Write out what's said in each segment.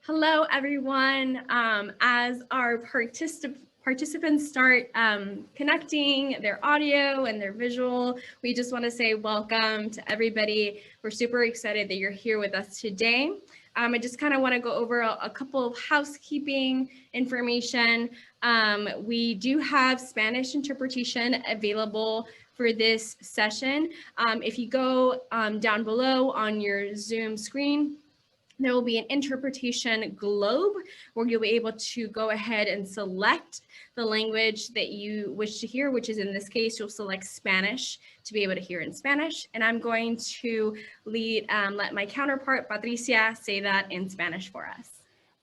Hello, everyone. As our participants start connecting their audio and their visual, we just want to say welcome to everybody. We're super excited that you're here with us today. I just kind of want to go over a couple of housekeeping information. We do have Spanish interpretation available for this session. If you go down below on your Zoom screen, there will be an interpretation globe where you'll be able to go ahead and select the language that you wish to hear, which is in this case, you'll select Spanish to be able to hear in Spanish. And I'm going to let my counterpart, Patricia, say that in Spanish for us.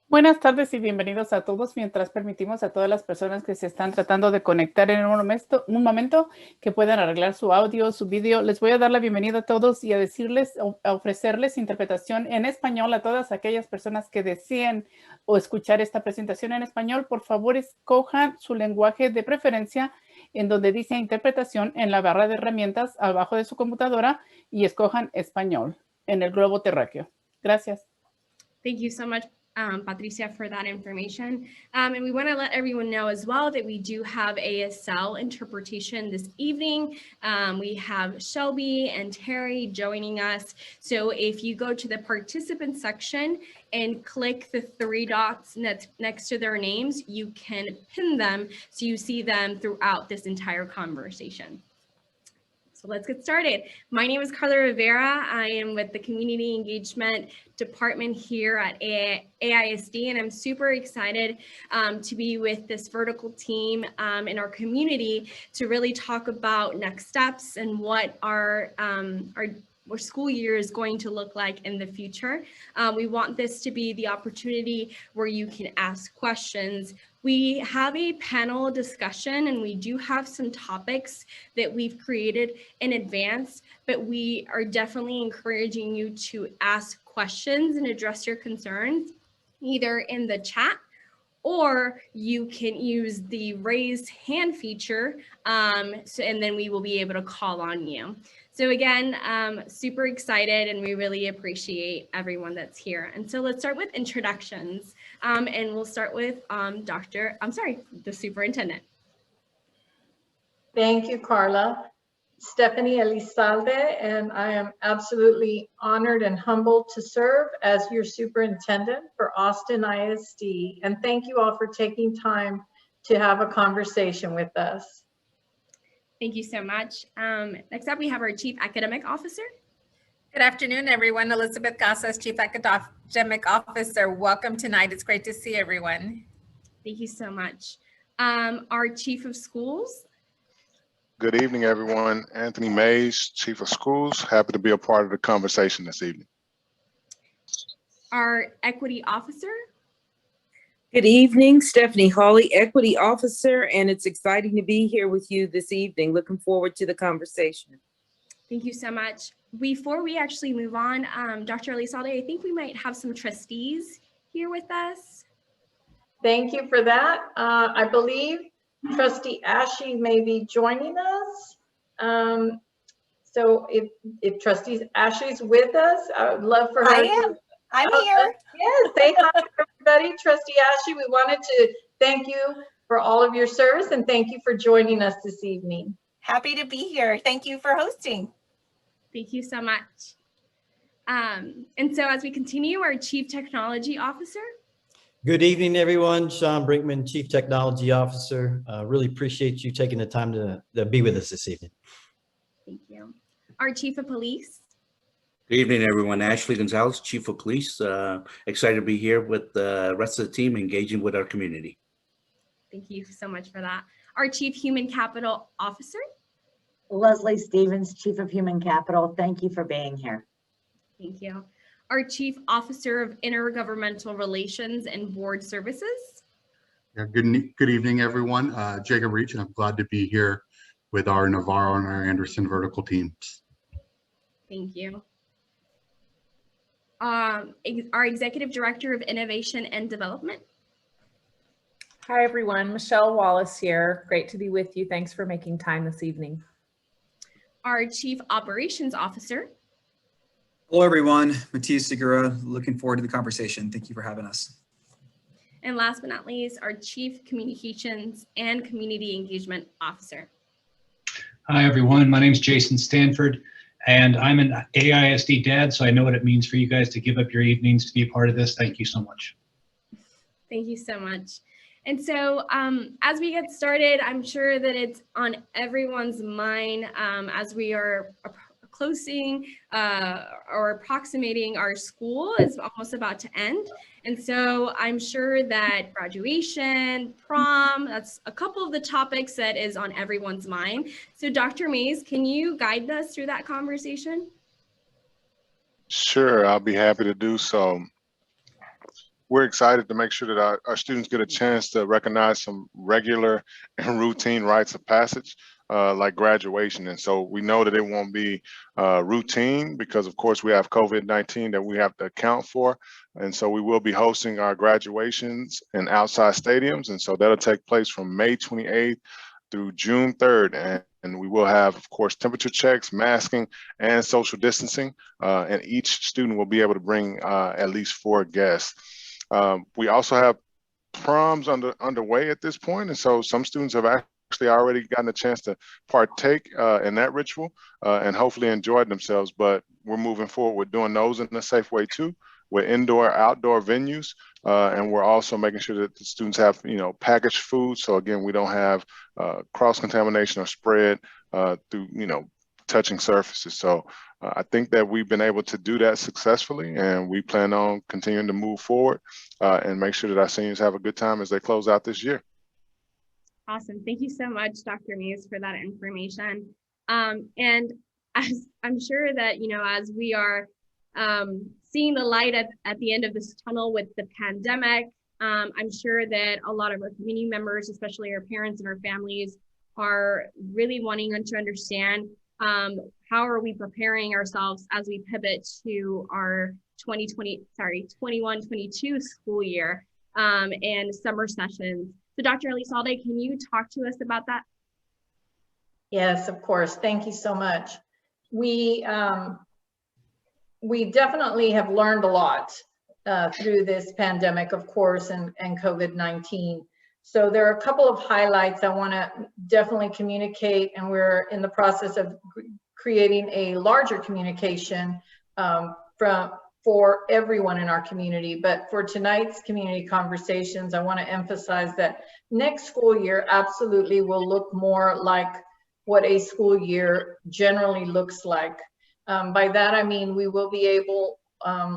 Buenas tardes y bienvenidos a todos. Mientras permitimos a todas las personas que se están tratando de conectar en un momento que puedan arreglar su audio, su vídeo, les voy a dar la bienvenida a todos y a ofrecerles interpretación en español a todas aquellas personas que deseen o escuchar esta presentación en español. Por favor, escojan su lenguaje de preferencia en donde dice interpretación en la barra de herramientas abajo de su computadora y escojan español en el globo terráqueo. Gracias. Thank you so much, Patricia, for that information. And we want to let everyone know as well that we do have ASL interpretation this evening. We have Shelby and Terry joining us. So if you go to the participant section and click the three dots next to their names, you can pin them so you see them throughout this entire conversation. So let's get started. My name is Carla Rivera. I am with the Community Engagement Department here at AISD, and I'm super excited to be with this vertical team in our community to really talk about next steps and what our school year is going to look like in the future. We want this to be the opportunity where you can ask questions. We have a panel discussion and we do have some topics that we've created in advance, but we are definitely encouraging you to ask questions and address your concerns either in the chat, or you can use the raise hand feature, and then we will be able to call on you. So again, super excited and we really appreciate everyone that's here. And so let's start with introductions. And we'll start with the superintendent. Thank you, Carla. Stephanie Elizalde, and I am absolutely honored and humbled to serve as your superintendent for Austin ISD. And thank you all for taking time to have a conversation with us. Thank you so much. Next up, we have our Chief Academic Officer. Good afternoon, everyone. Elizabeth Casas, Chief Academic Officer. Welcome tonight. It's great to see everyone. Thank you so much. Our Chief of Schools. Good evening, everyone. Anthony Mays, Chief of Schools. Happy to be a part of the conversation this evening. Our Equity Officer. Good evening, Stephanie Hawley, Equity Officer, and it's exciting to be here with you this evening. Looking forward to the conversation. Thank you so much. Before we actually move on, Dr. Elizalde, I think we might have some trustees here with us. Thank you for that. I believe Trustee Ashley may be joining us. So if Trustee Ashley's with us, I would love for her. I am. I'm here. Yes, say hi, everybody. Trustee Ashley, we wanted to thank you for all of your service and thank you for joining us this evening. Happy to be here. Thank you for hosting. Thank you so much. And so as we continue, our Chief Technology Officer. Good evening, everyone. Sean Brinkman, Chief Technology Officer. Really appreciate you taking the time to be with us this evening. Thank you. Our Chief of Police. Good evening, everyone. Ashley Gonzalez, Chief of Police. Excited to be here with the rest of the team, engaging with our community. Thank you so much for that. Our Chief Human Capital Officer. Leslie Stevens, Chief of Human Capital. Thank you for being here. Thank you. Our Chief Officer of Intergovernmental Relations and Board Services. Yeah, good evening, everyone. Jacob Reach, and I'm glad to be here with our Navarro and our Anderson vertical teams. Thank you. Our Executive Director of Innovation and Development. Hi, everyone. Michelle Wallace here. Great to be with you. Thanks for making time this evening. Our Chief Operations Officer. Hello, everyone. Matias Segura, looking forward to the conversation. Thank you for having us. And last but not least, our Chief Communications and Community Engagement Officer. Hi, everyone. My name is Jason Stanford, and I'm an AISD dad, so I know what it means for you guys to give up your evenings to be a part of this. Thank you so much. Thank you so much. And so as we get started, I'm sure that it's on everyone's mind as we are closing or approximating our school is almost about to end. And so I'm sure that graduation, prom, that's a couple of the topics that is on everyone's mind. So Dr. Mays, can you guide us through that conversation? Sure, I'll be happy to do so. We're excited to make sure that our students get a chance to recognize some regular and routine rites of passage, like graduation. And so we know that it won't be routine because, of course, we have COVID-19 that we have to account for. And so we will be hosting our graduations in outside stadiums. And so that'll take place from May 28th through June 3rd. And we will have, of course, temperature checks, masking, and social distancing. And each student will be able to bring at least 4 guests. We also have proms underway at this point. And so some students have actually already gotten a chance to partake in that ritual and hopefully enjoyed themselves. But we're moving forward with doing those in a safe way too, with indoor, outdoor venues. And we're also making sure that the students have, packaged food. So again, we don't have cross-contamination or spread through, touching surfaces. So I think that we've been able to do that successfully, and we plan on continuing to move forward and make sure that our seniors have a good time as they close out this year. Awesome. Thank you so much, Dr. Mays, for that information. And as I'm sure that, as we are seeing the light at the end of this tunnel with the pandemic, I'm sure that a lot of our community members, especially our parents and our families, are really wanting to understand how are we preparing ourselves as we pivot to our 21-22 school year and summer sessions. So Dr. Elizalde, can you talk to us about that? Yes, of course. Thank you so much. We definitely have learned a lot through this pandemic, of course, and COVID-19. So there are a couple of highlights I want to definitely communicate, and we're in the process of creating a larger communication for everyone in our community. But for tonight's community conversations, I want to emphasize that next school year absolutely will look more like what a school year generally looks like. By that, I mean we will be able,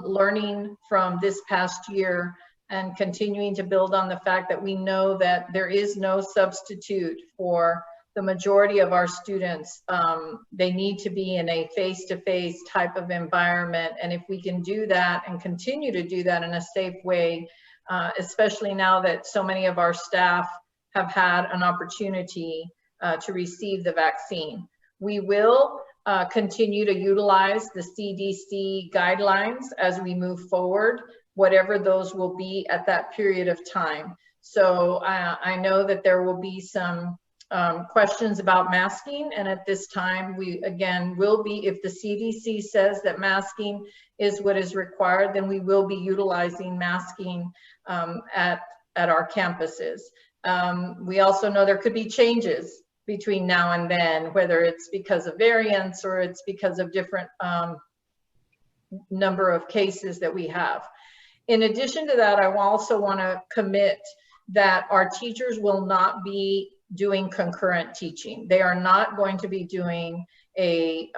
learning from this past year and continuing to build on the fact that we know that there is no substitute for the majority of our students. They need to be in a face-to-face type of environment. And if we can do that and continue to do that in a safe way, especially now that so many of our staff have had an opportunity to receive the vaccine, we will continue to utilize the CDC guidelines as we move forward, whatever those will be at that period of time. So I know that there will be some questions about masking, and at this time we again will be, if the CDC says that masking is what is required, then we will be utilizing masking at our campuses. We also know there could be changes between now and then, whether it's because of variants or it's because of different number of cases that we have. In addition to that, I also want to commit that our teachers will not be doing concurrent teaching. They are not going to be doing a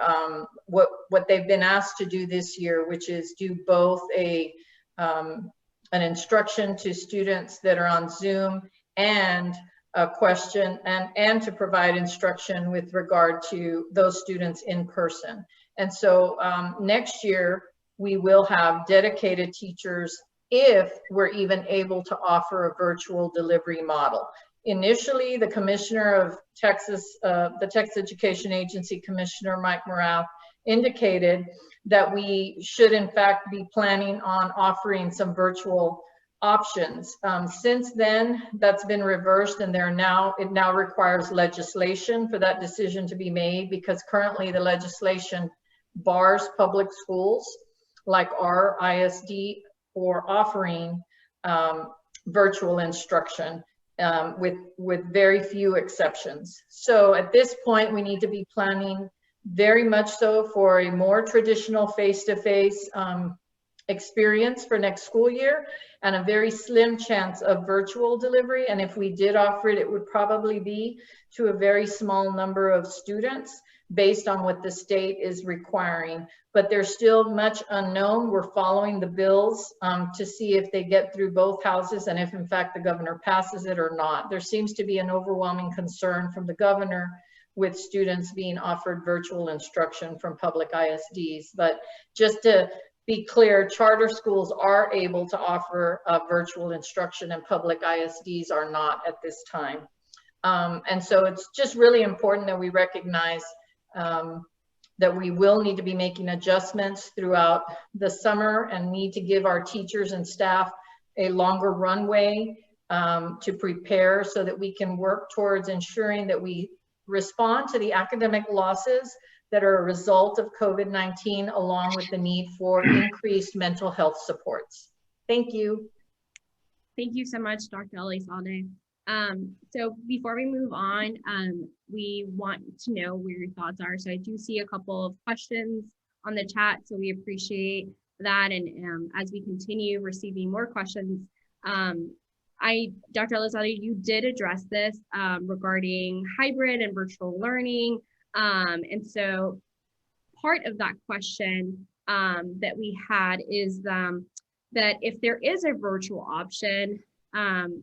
what they've been asked to do this year, which is do both an instruction to students that are on Zoom and a question and to provide instruction with regard to those students in person. And so next year we will have dedicated teachers if we're even able to offer a virtual delivery model. Initially, the commissioner of Texas, the Texas Education Agency Commissioner, Mike Morath, indicated that we should in fact be planning on offering some virtual options. Since then, that's been reversed, and it now requires legislation for that decision to be made, because currently the legislation bars public schools like our ISD for offering virtual instruction with very few exceptions. So at this point, we need to be planning very much so for a more traditional face-to-face experience for next school year, and a very slim chance of virtual delivery. And if we did offer it, it would probably be to a very small number of students based on what the state is requiring. But there's still much unknown. We're following the bills to see if they get through both houses and if in fact the governor passes it or not. There seems to be an overwhelming concern from the governor with students being offered virtual instruction from public ISDs. But just to be clear, charter schools are able to offer virtual instruction and public ISDs are not at this time. And so it's just really important that we recognize that we will need to be making adjustments throughout the summer and need to give our teachers and staff a longer runway to prepare so that we can work towards ensuring that we respond to the academic losses that are a result of COVID-19, along with the need for increased mental health supports. Thank you. Thank you so much, Dr. Elizalde. So before we move on, we want to know where your thoughts are. So I do see a couple of questions on the chat, so we appreciate that. And as we continue receiving more questions, Dr. Elizalde, you did address this regarding hybrid and virtual learning. And so part of that question that we had is that if there is a virtual option,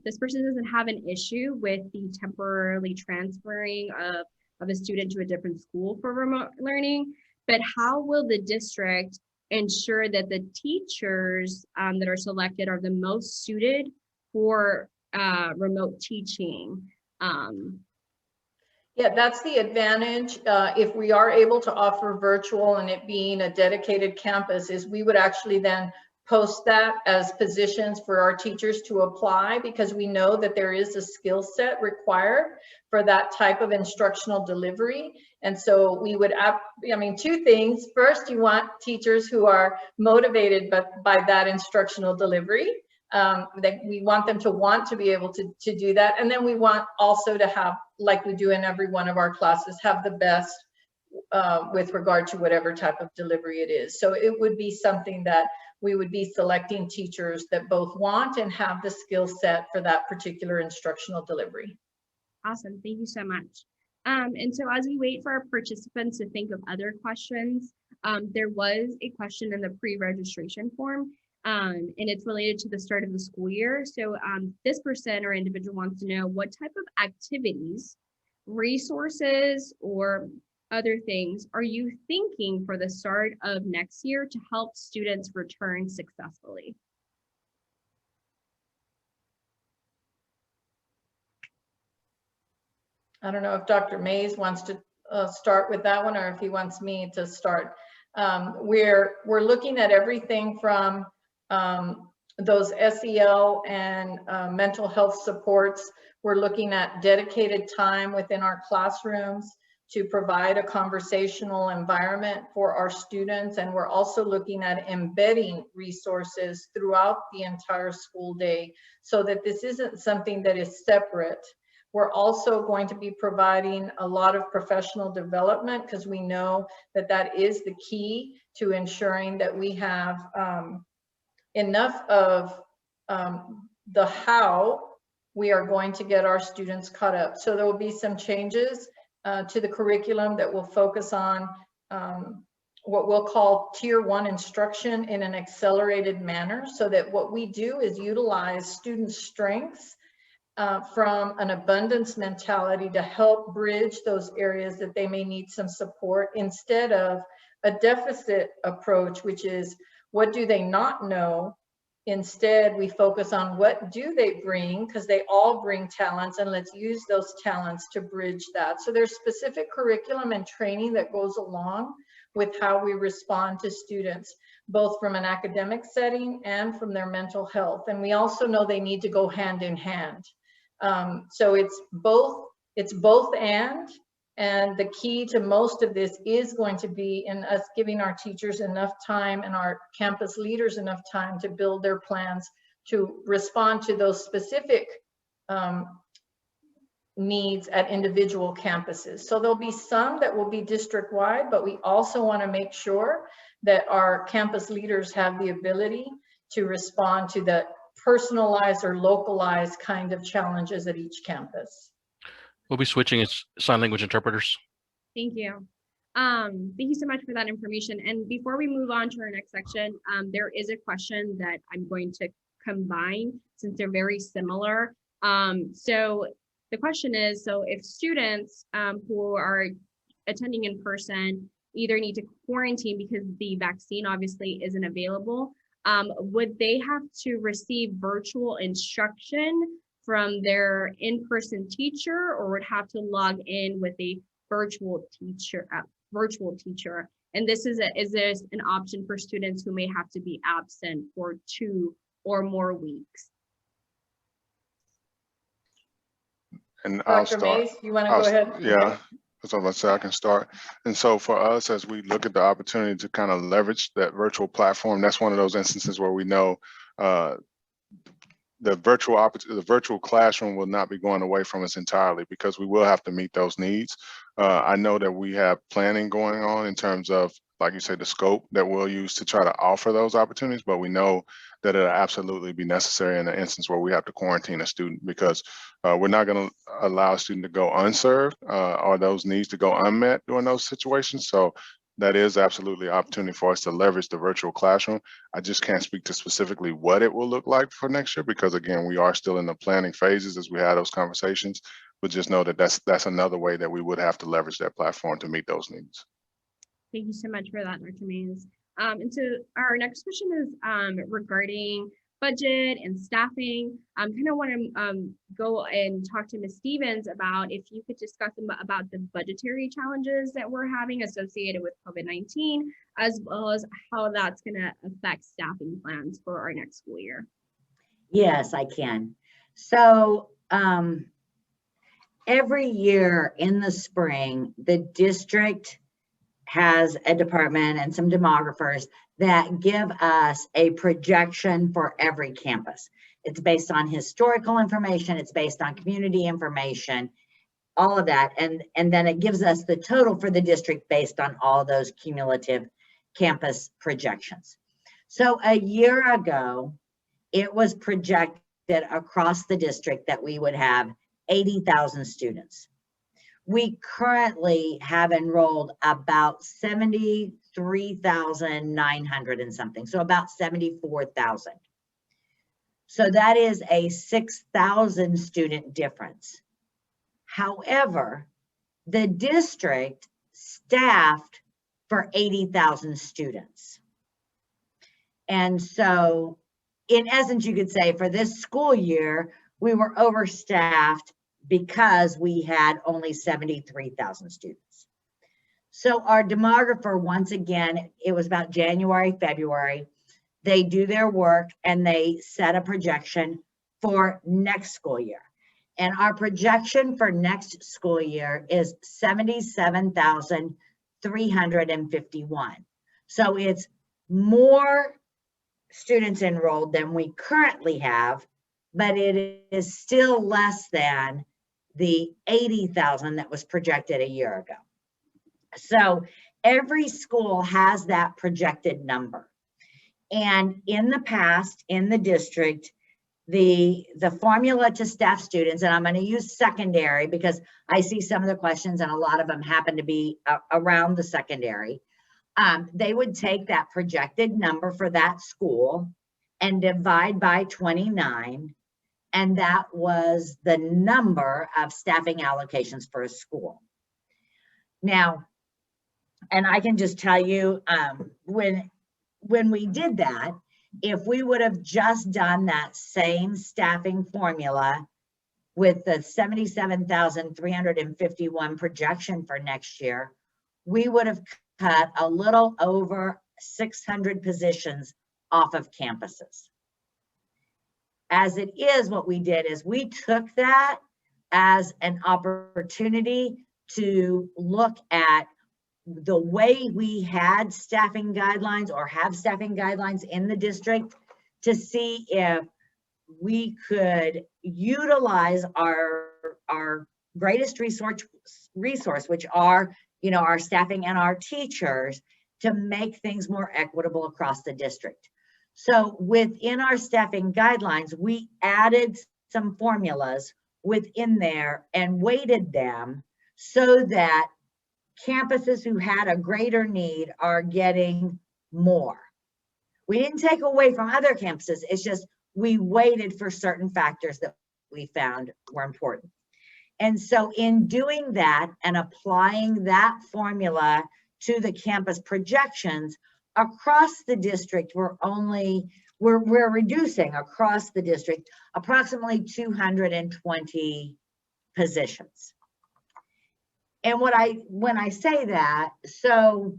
this person doesn't have an issue with the temporarily transferring of a student to a different school for remote learning, but how will the district ensure that the teachers that are selected are the most suited for remote teaching? Yeah, that's the advantage. If we are able to offer virtual and it being a dedicated campus, is we would actually then post that as positions for our teachers to apply, because we know that there is a skill set required for that type of instructional delivery. And so we would, I mean, two things. First, you want teachers who are motivated by that instructional delivery. That we want them to want to be able to do that. And then we want also to have, like we do in every one of our classes, have the best with regard to whatever type of delivery it is. So it would be something that we would be selecting teachers that both want and have the skill set for that particular instructional delivery. Awesome, thank you so much. And so as we wait for our participants to think of other questions, there was a question in the pre-registration form. And it's related to the start of the school year. So this person or individual wants to know what type of activities, resources, or other things are you thinking for the start of next year to help students return successfully? I don't know if Dr. Mays wants to start with that one or if he wants me to start. We're looking at everything from those SEL and mental health supports. We're looking at dedicated time within our classrooms to provide a conversational environment for our students. And we're also looking at embedding resources throughout the entire school day so that this isn't something that is separate. We're also going to be providing a lot of professional development because we know that that is the key to ensuring that we have enough of the how we are going to get our students caught up. So there will be some changes to the curriculum that will focus on what we'll call tier 1 instruction in an accelerated manner, so that what we do is utilize student strengths from an abundance mentality to help bridge those areas that they may need some support, instead of a deficit approach, which is what do they not know. Instead, we focus on what do they bring, because they all bring talents, and let's use those talents to bridge that. So there's specific curriculum and training that goes along with how we respond to students, both from an academic setting and from their mental health. And we also know they need to go hand in hand. So it's both and And the key to most of this is going to be in us giving our teachers enough time and our campus leaders enough time to build their plans to respond to those specific needs at individual campuses. So there'll be some that will be district-wide, but we also want to make sure that our campus leaders have the ability to respond to the personalized or localized kind of challenges at each campus. We'll be switching its sign language interpreters. Thank you. Thank you so much for that information. And before we move on to our next section, there is a question that I'm going to combine since they're very similar. So the question is, so if students who are attending in person either need to quarantine because the vaccine obviously isn't available, would they have to receive virtual instruction from their in-person teacher, or would have to log in with a virtual teacher? And this is this an option for students who may have to be absent for 2 or more weeks? And I'll Dr. start. Mays, you want to go ahead? Yeah, that's what I say. I can start. And so for us, as we look at the opportunity to kind of leverage that virtual platform, that's one of those instances where we know the virtual classroom will not be going away from us entirely, because we will have to meet those needs. I know that we have planning going on in terms of, like you said, the scope that we'll use to try to offer those opportunities, but we know that it'll absolutely be necessary in an instance where we have to quarantine a student, because we're not going to allow a student to go unserved or those needs to go unmet during those situations. So that is absolutely an opportunity for us to leverage the virtual classroom. I just can't speak to specifically what it will look like for next year, because again, we are still in the planning phases as we have those conversations, but just know that that's another way that we would have to leverage that platform to meet those needs. Thank you so much for that, Dr. Mays. And so our next question is regarding budget and staffing. I kind of want to go and talk to Ms. Stevens about if you could discuss about the budgetary challenges that we're having associated with COVID-19, as well as how that's going to affect staffing plans for our next school year. Yes, I can. So every year in the spring, the district has a department and some demographers that give us a projection for every campus. It's based on historical information, it's based on community information, all of that. And then it gives us the total for the district based on all those cumulative campus projections. So a year ago, it was projected across the district that we would have 80,000 students. We currently have enrolled about 73,900 and something, so about 74,000. So that is a 6,000 student difference. However, the district staffed for 80,000 students. And so in essence, you could say for this school year, we were overstaffed because we had only 73,000 students. So our demographer, once again, it was about January, February, they do their work and they set a projection for next school year. And our projection for next school year is 77,351. So it's more students enrolled than we currently have, but it is still less than the 80,000 that was projected a year ago. So every school has that projected number. And in the past, in the district, the formula to staff students, and I'm going to use secondary because I see some of the questions and a lot of them happen to be around the secondary. They would take that projected number for that school and divide by 29. And that was the number of staffing allocations for a school. Now, and I can just tell you, when we did that, if we would have just done that same staffing formula with the 77,351 projection for next year, we would have cut a little over 600 positions off of campuses. As it is, what we did is we took that as an opportunity to look at the way we had staffing guidelines or have staffing guidelines in the district to see if we could utilize our greatest resource, which are, our staffing and our teachers, to make things more equitable across the district. So within our staffing guidelines, we added some formulas within there and weighted them so that campuses who had a greater need are getting more. We didn't take away from other campuses. It's just we waited for certain factors that we found were important. And so in doing that and applying that formula to the campus projections across the district, we're reducing across the district approximately 220 positions. And when I say that, so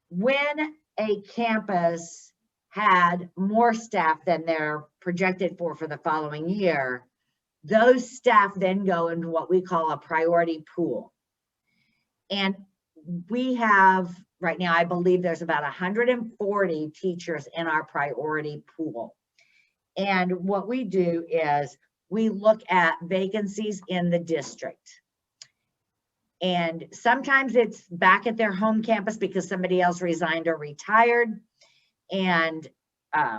when a campus had more staff than they're projected for the following year, those staff then go into what we call a priority pool. And we have, right now, I believe there's about 140 teachers in our priority pool. And what we do is we look at vacancies in the district. And sometimes it's back at their home campus because somebody else resigned or retired. And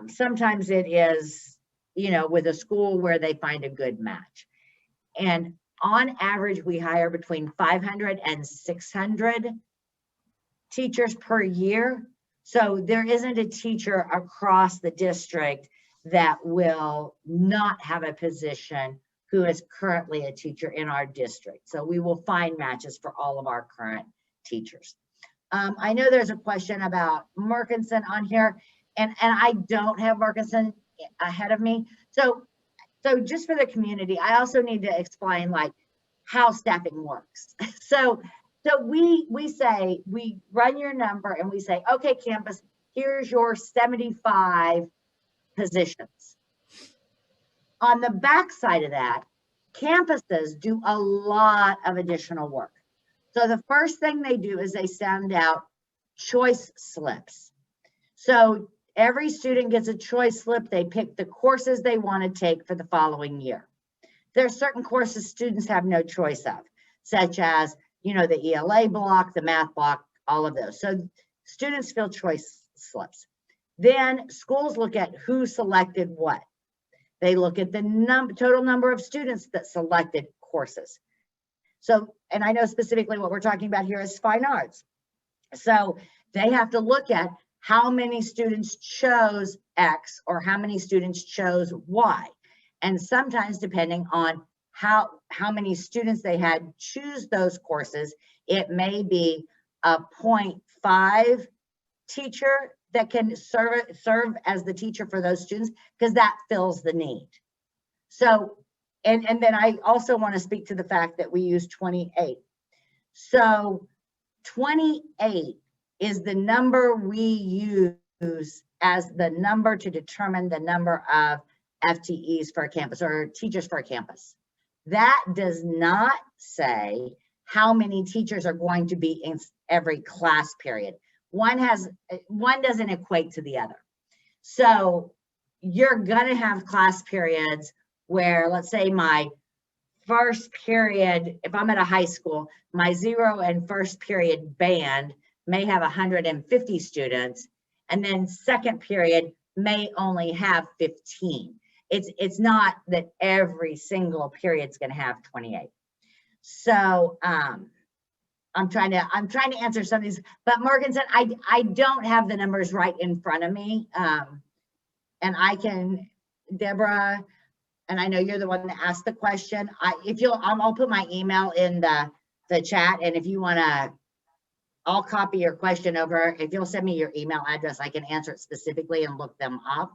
sometimes it is, with a school where they find a good match. And on average, we hire between 500 and 600 teachers per year. So there isn't a teacher across the district that will not have a position who is currently a teacher in our district. So we will find matches for all of our current teachers. I know there's a question about Merkinson on here, and I don't have Merkinson ahead of me. So just for the community, I also need to explain how staffing works. So we say, we run your number and we say, okay, campus, here's your 75 positions. On the back side of that, campuses do a lot of additional work. So the first thing they do is they send out choice slips. So every student gets a choice slip. They pick the courses they want to take for the following year. There are certain courses students have no choice of, such as, the ELA block, the math block, all of those. So students fill choice slips. Then schools look at who selected what. They look at the total number of students that selected courses. So, and I know specifically what we're talking about here is fine arts. So they have to look at how many students chose X or how many students chose Y. And sometimes depending on how many students they had choose those courses, it may be a 0.5 teacher that can serve as the teacher for those students, because that fills the need. So, and then I also want to speak to the fact that we use 28. So 28 is the number we use as the number to determine the number of FTEs for a campus or teachers for a campus. That does not say how many teachers are going to be in every class period. One doesn't equate to the other. So you're gonna have class periods where, let's say my first period, if I'm at a high school, my 0 and first period band may have 150 students, and then second period may only have 15. It's not that every single period's gonna have 28. So I'm trying to answer some of these, but Morgan said, I don't have the numbers right in front of me. And I can, Deborah, and I know you're the one that asked the question. I'll put my email in the chat, and if you wanna, I'll copy your question over. If you'll send me your email address, I can answer it specifically and look them up.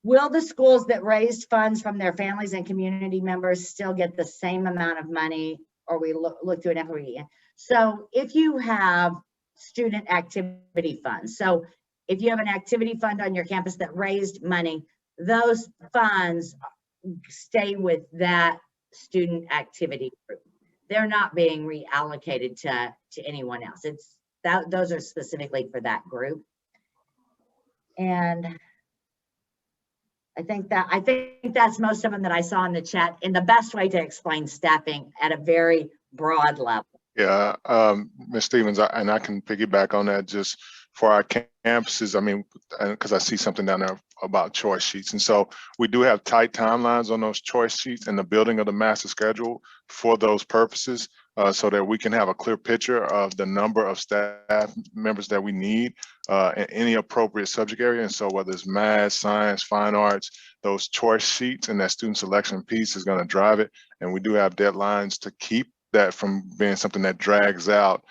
Will the schools that raised funds from their families and community members still get the same amount of money, or we look to an equity? So if you have student activity funds, so if you have an activity fund on your campus that raised money, those funds stay with that student activity group. They're not being reallocated to anyone else. It's that those are specifically for that group. And I think that's most of them that I saw in the chat, in the best way to explain staffing at a very broad level. Yeah, Ms. Stevens, and I can piggyback on that just for our campuses. I mean, because I see something down there about choice sheets. And so we do have tight timelines on those choice sheets and the building of the master schedule for those purposes, so that we can have a clear picture of the number of staff members that we need in any appropriate subject area. And so whether it's math, science, fine arts, those choice sheets and that student selection piece is going to drive it. And we do have deadlines to keep that from being something that drags out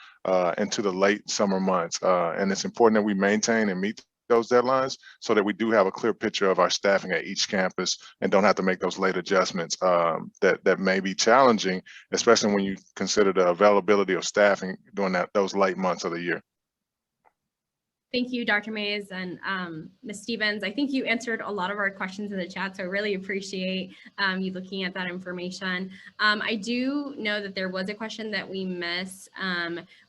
into the late summer months. And it's important that we maintain and meet those deadlines so that we do have a clear picture of our staffing at each campus and don't have to make those late adjustments that may be challenging, especially when you consider the availability of staffing during those late months of the year. Thank you, Dr. Mays and Ms. Stevens. I think you answered a lot of our questions in the chat, so I really appreciate you looking at that information. I do know that there was a question that we missed,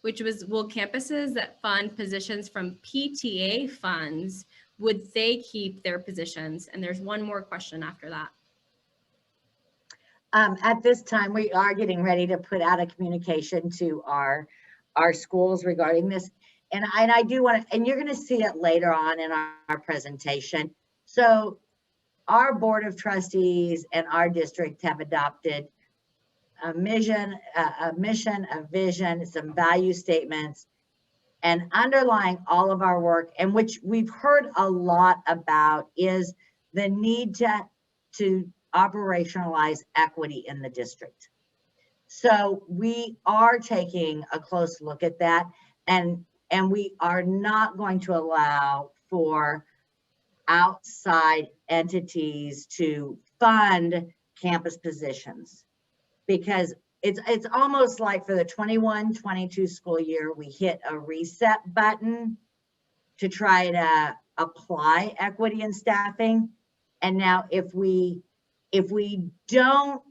which was, will campuses that fund positions from PTA funds, would they keep their positions? And there's one more question after that. At this time, we are getting ready to put out a communication to our schools regarding this. And I do want to, and you're going to see it later on in our presentation. So our Board of Trustees and our district have adopted a mission, a vision, some value statements, and underlying all of our work, and which we've heard a lot about, is the need to operationalize equity in the district. So we are taking a close look at that, and we are not going to allow for outside entities to fund campus positions, because it's almost like for the 21-22 school year, we hit a reset button to try to apply equity in staffing. And now if we don't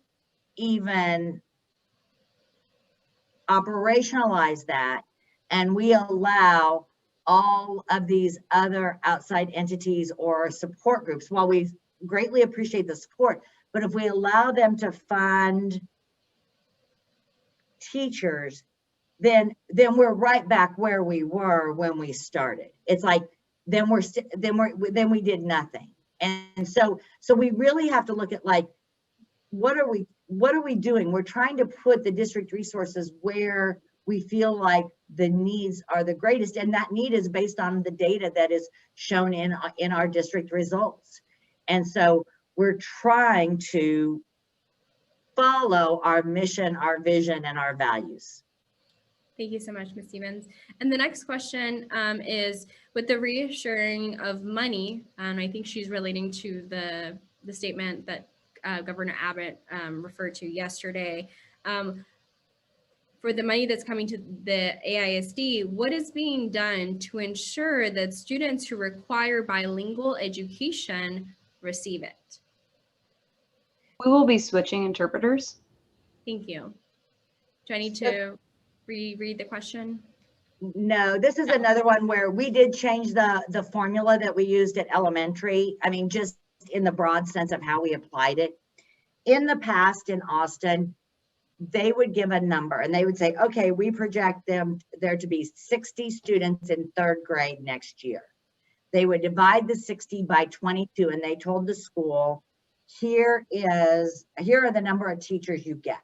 even operationalize that, and we allow all of these other outside entities or support groups, while we greatly appreciate the support, but if we allow them to fund teachers, then we're right back where we were when we started. It's like then we did nothing. And so we really have to look at, like, what are we doing? We're trying to put the district resources where we feel like the needs are the greatest, and that need is based on the data that is shown in our district results. And so we're trying to follow our mission, our vision, and our values. Thank you so much, Ms. Stevens. And the next question is, with the reassuring of money, and I think she's relating to the statement that Governor Abbott referred to yesterday, for the money that's coming to the AISD, what is being done to ensure that students who require bilingual education receive it? We will be switching interpreters. Thank you. Do I need to reread the question? No, this is another one where we did change the formula that we used at elementary. I mean, just in the broad sense of how we applied it. In the past in Austin, they would give a number and they would say, okay, we project there to be 60 students in 3rd grade next year. They would divide the 60 by 22, and they told the school, here are the number of teachers you get.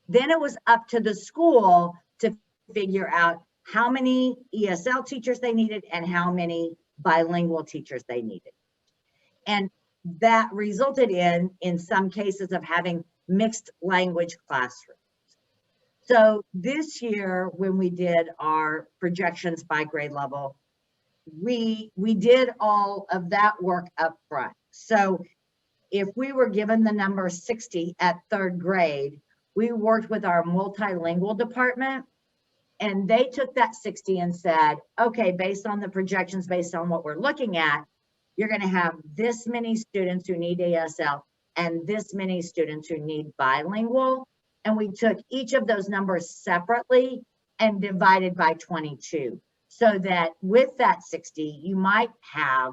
Then it was up to the school to figure out how many ESL teachers they needed and how many bilingual teachers they needed. And that resulted in some cases of having mixed language classrooms. So this year, when we did our projections by grade level, we did all of that work up front. So if we were given the number 60 at 3rd grade, we worked with our multilingual department, and they took that 60 and said, okay, based on the projections, based on what we're looking at, you're going to have this many students who need ASL, and this many students who need bilingual. And we took each of those numbers separately and divided by 22. So that with that 60, you might have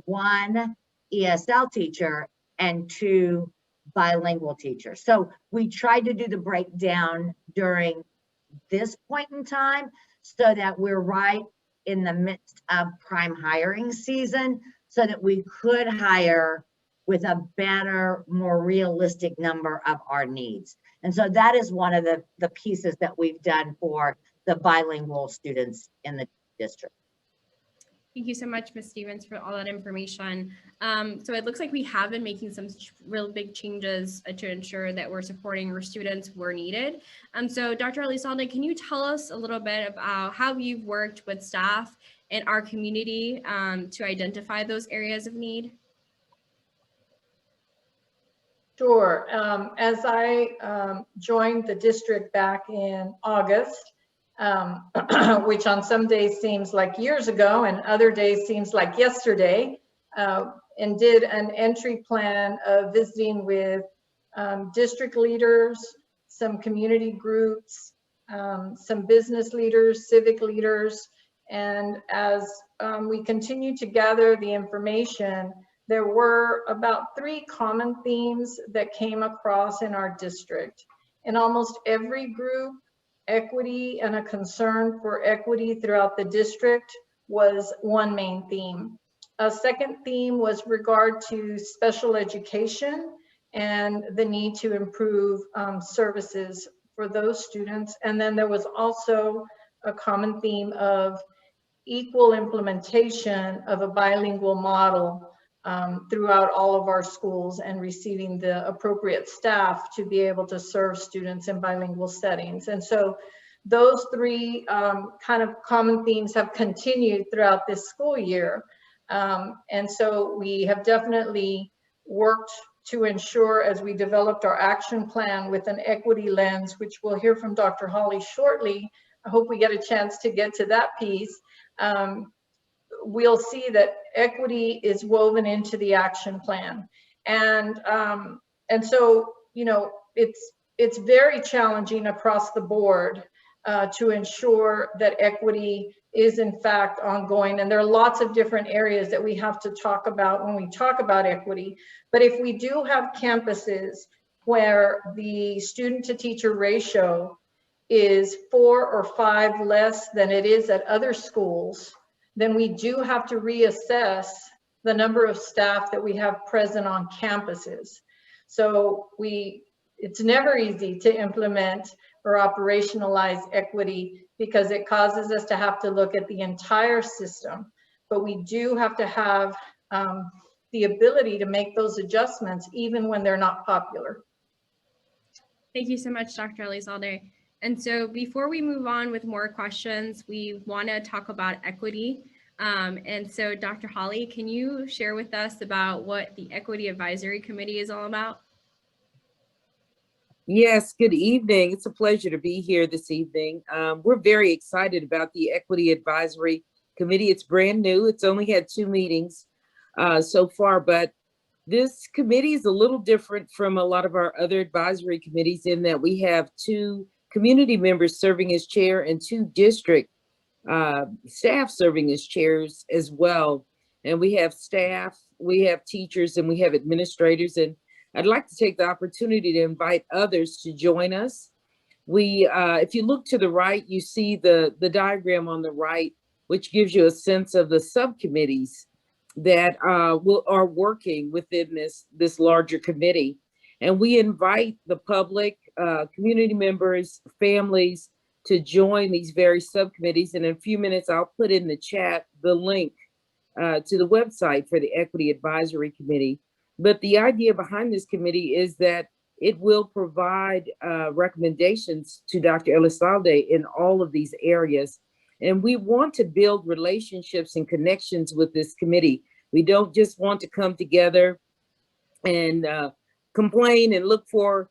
1 ESL teacher and 2 bilingual teachers. So we tried to do the breakdown during this point in time so that we're right in the midst of prime hiring season so that we could hire with a better, more realistic number of our needs. And so that is one of the pieces that we've done for the bilingual students in the district. Thank you so much, Ms. Stevens, for all that information. So it looks like we have been making some real big changes to ensure that we're supporting our students where needed. So Dr. Elizalde, can you tell us a little bit about how you've worked with staff in our community to identify those areas of need? Sure. As I joined the district back in August, which on some days seems like years ago and other days seems like yesterday, and did an entry plan of visiting with district leaders, some community groups, some business leaders, civic leaders. And as we continue to gather the information, there were about 3 common themes that came across in our district. In almost every group, equity and a concern for equity throughout the district was one main theme. A second theme was regard to special education and the need to improve services for those students. And then there was also a common theme of equal implementation of a bilingual model throughout all of our schools and receiving the appropriate staff to be able to serve students in bilingual settings. And so those 3 kind of common themes have continued throughout this school year. And so we have definitely worked to ensure, as we developed our action plan with an equity lens, which we'll hear from Dr. Holly shortly. I hope we get a chance to get to that piece. We'll see that equity is woven into the action plan. And so, you know, it's very challenging across the board to ensure that equity is in fact ongoing. And there are lots of different areas that we have to talk about when we talk about equity. But if we do have campuses where the student to teacher ratio is 4 or 5 less than it is at other schools, then we do have to reassess the number of staff that we have present on campuses. So it's never easy to implement or operationalize equity because it causes us to have to look at the entire system. But we do have to have the ability to make those adjustments even when they're not popular. Thank you so much, Dr. Elizalde. And so before we move on with more questions, we want to talk about equity. And so Dr. Holly, can you share with us about what the Equity Advisory Committee is all about? Yes, good evening. It's a pleasure to be here this evening. We're very excited about the Equity Advisory Committee. It's brand new. It's only had 2 meetings so far, but this committee is a little different from a lot of our other advisory committees in that we have 2 community members serving as chair and 2 district staff serving as chairs as well. And we have staff, we have teachers, and we have administrators. And I'd like to take the opportunity to invite others to join us. If you look to the right, you see the diagram on the right, which gives you a sense of the subcommittees that are working within this larger committee. And we invite the public, community members, families to join these various subcommittees. And in a few minutes, I'll put in the chat the link to the website for the Equity Advisory Committee. But the idea behind this committee is that it will provide recommendations to Dr. Elizalde in all of these areas. And we want to build relationships and connections with this committee. We don't just want to come together and complain and look for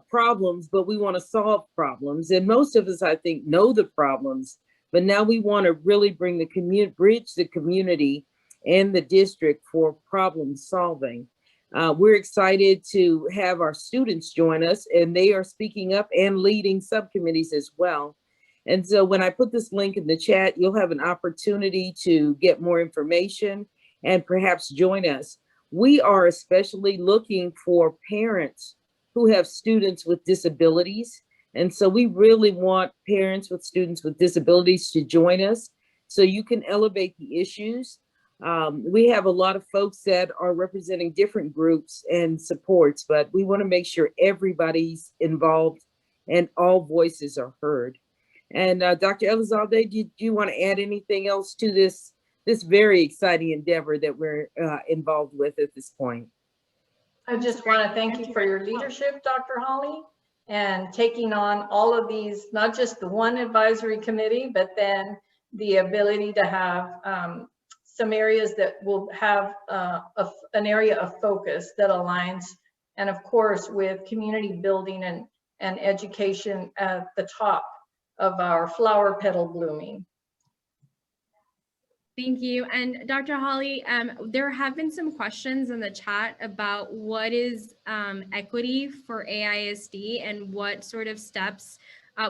problems, but we want to solve problems. And most of us, I think, know the problems, but now we want to really bring the bridge the community and the district for problem solving. We're excited to have our students join us, and they are speaking up and leading subcommittees as well. And so when I put this link in the chat, you'll have an opportunity to get more information and perhaps join us. We are especially looking for parents who have students with disabilities. And so we really want parents with students with disabilities to join us so you can elevate the issues. We have a lot of folks that are representing different groups and supports, but we want to make sure everybody's involved and all voices are heard. And Dr. Elizalde, do you want to add anything else to this very exciting endeavor that we're involved with at this point? I just want to thank you for your leadership, Dr. Holly, and taking on all of these, not just the one advisory committee, but then the ability to have some areas that will have an area of focus that aligns, and of course with community building and education at the top of our flower petal blooming. Thank you. And Dr. Holly, there have been some questions in the chat about what is equity for AISD and what sort of steps,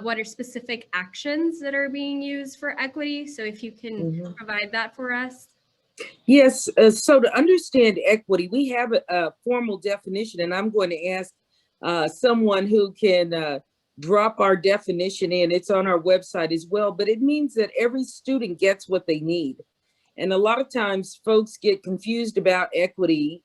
what are specific actions that are being used for equity. So if you can provide that for us. Yes, so to understand equity, we have a formal definition, and I'm going to ask someone who can drop our definition in. It's on our website as well, but it means that every student gets what they need. And a lot of times folks get confused about equity.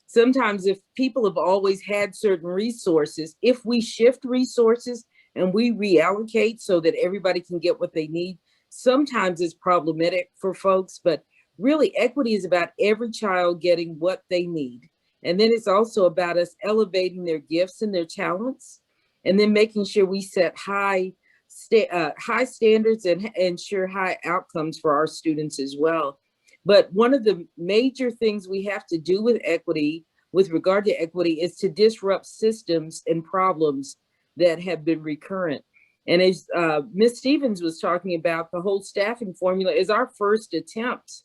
Sometimes if people have always had certain resources, if we shift resources and we reallocate so that everybody can get what they need, sometimes it's problematic for folks, but really equity is about every child getting what they need. And then it's also about us elevating their gifts and their talents, and then making sure we set high standards and ensure high outcomes for our students as well. But one of the major things we have to do with equity, with regard to equity, is to disrupt systems and problems that have been recurrent. And as Ms. Stevens was talking about, the whole staffing formula is our first attempt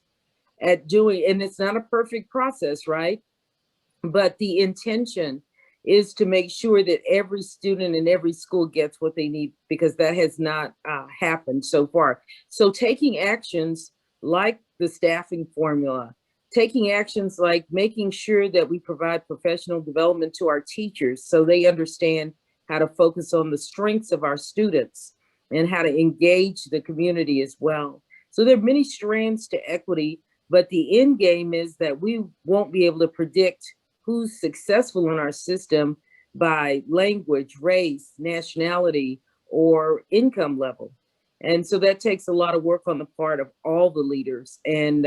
at doing, and it's not a perfect process, right? But the intention is to make sure that every student in every school gets what they need, because that has not happened so far. So taking actions like the staffing formula, taking actions like making sure that we provide professional development to our teachers so they understand how to focus on the strengths of our students and how to engage the community as well. So there are many strands to equity, but the end game is that we won't be able to predict who's successful in our system by language, race, nationality, or income level. And so that takes a lot of work on the part of all the leaders and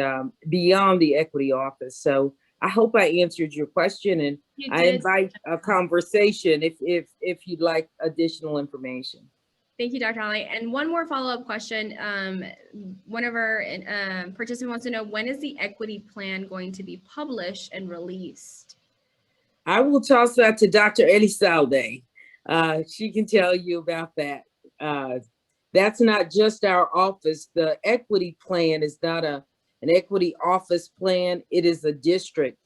beyond the equity office. So I hope I answered your question, and I invite a conversation if you'd like additional information. Thank you, Dr. Holly. And one more follow-up question. One of our participants wants to know, when is the equity plan going to be published and released? I will toss that to Dr. Elizalde. She can tell you about that. That's not just our office. The equity plan is not an equity office plan. It is a district